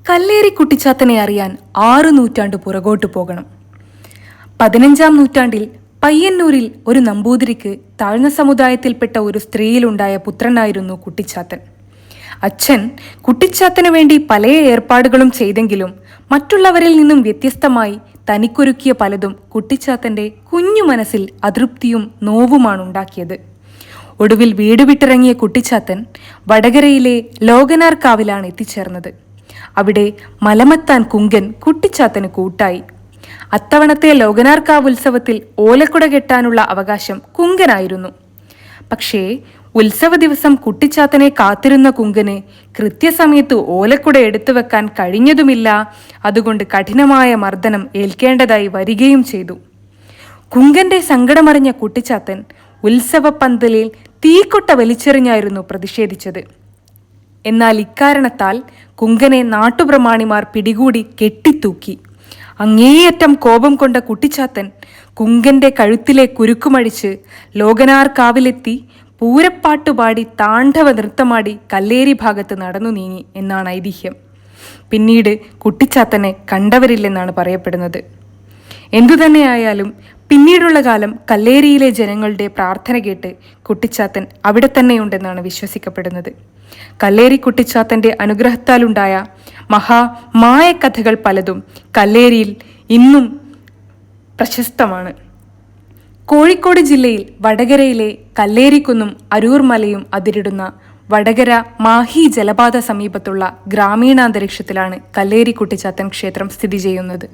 കല്ലേരി കുട്ടിച്ചാത്തനെ അറിയാൻ 6 നൂറ്റാണ്ട് പുറകോട്ട് പോകണം. 15-ാം നൂറ്റാണ്ടിൽ പയ്യന്നൂരിൽ ഒരു നമ്പൂതിരിക്ക് താഴ്ന്ന സമുദായത്തിൽപ്പെട്ട ഒരു സ്ത്രീയിലുണ്ടായ പുത്രനായിരുന്നു കുട്ടിച്ചാത്തൻ. അച്ഛൻ കുട്ടിച്ചാത്തനു വേണ്ടി പല ഏർപ്പാടുകളും ചെയ്തെങ്കിലും മറ്റുള്ളവരിൽ നിന്നും വ്യത്യസ്തമായി തനിക്കൊരുക്കിയ പലതും കുട്ടിച്ചാത്തൻ്റെ കുഞ്ഞു മനസ്സിൽ അതൃപ്തിയും നോവുമാണുണ്ടാക്കിയത്. ഒടുവിൽ വീട് വിട്ടിറങ്ങിയ കുട്ടിച്ചാത്തൻ വടകരയിലെ ലോകനാർ കാവിലാണ് എത്തിച്ചേർന്നത്. അവിടെ മലമത്താൻ കുങ്കൻ കുട്ടിച്ചാത്തന് കൂട്ടായി. അത്തവണത്തെ ലോകനാർക്കാവ് ഉത്സവത്തിൽ ഓലക്കുട കെട്ടാനുള്ള അവകാശം കുങ്കനായിരുന്നു. പക്ഷേ ഉത്സവ ദിവസം കുട്ടിച്ചാത്തനെ കാത്തിരുന്ന കുങ്കന് കൃത്യസമയത്ത് ഓലക്കുട എടുത്തു വെക്കാൻ കഴിഞ്ഞതുമില്ല. അതുകൊണ്ട് കഠിനമായ മർദ്ദനം ഏൽക്കേണ്ടതായി വരികയും ചെയ്തു. കുങ്കന്റെ സങ്കടമറിഞ്ഞ കുട്ടിച്ചാത്തൻ ഉത്സവ പന്തലിൽ തീക്കൊട്ട വലിച്ചെറിഞ്ഞായിരുന്നു പ്രതിഷേധിച്ചത്. എന്നാൽ ഇക്കാരണത്താൽ കുങ്കനെ നാട്ടുപ്രമാണിമാർ പിടികൂടി കെട്ടിത്തൂക്കി. അങ്ങേയറ്റം കോപം കൊണ്ട കുട്ടിച്ചാത്തൻ കുങ്കന്റെ കഴുത്തിലെ കുരുക്കുമഴിച്ച് ലോകനാർ കാവിലെത്തി പൂരപ്പാട്ടുപാടി താണ്ഡവ നൃത്തമാടി കല്ലേരി ഭാഗത്ത് നടന്നു നീങ്ങി എന്നാണ് ഐതിഹ്യം. പിന്നീട് കുട്ടിച്ചാത്തനെ കണ്ടവരില്ലെന്നാണ് പറയപ്പെടുന്നത്. എന്തുതന്നെയായാലും പിന്നീടുള്ള കാലം കല്ലേരിയിലെ ജനങ്ങളുടെ പ്രാർത്ഥന കേട്ട് കുട്ടിച്ചാത്തൻ അവിടെ തന്നെയുണ്ടെന്നാണ് വിശ്വസിക്കപ്പെടുന്നത്. കല്ലേരി കുട്ടിച്ചാത്തൻ്റെ അനുഗ്രഹത്താലുണ്ടായ മഹാമായക്കഥകൾ പലതും കല്ലേരിയിൽ ഇന്നും പ്രശസ്തമാണ്. കോഴിക്കോട് ജില്ലയിൽ വടകരയിലെ കല്ലേരിക്കുന്നും അരൂർ മലയും അതിരിടുന്ന വടകര മാഹി ജലപാത സമീപത്തുള്ള ഗ്രാമീണാന്തരീക്ഷത്തിലാണ് കല്ലേരി കുട്ടിച്ചാത്തൻ ക്ഷേത്രം സ്ഥിതി ചെയ്യുന്നത്.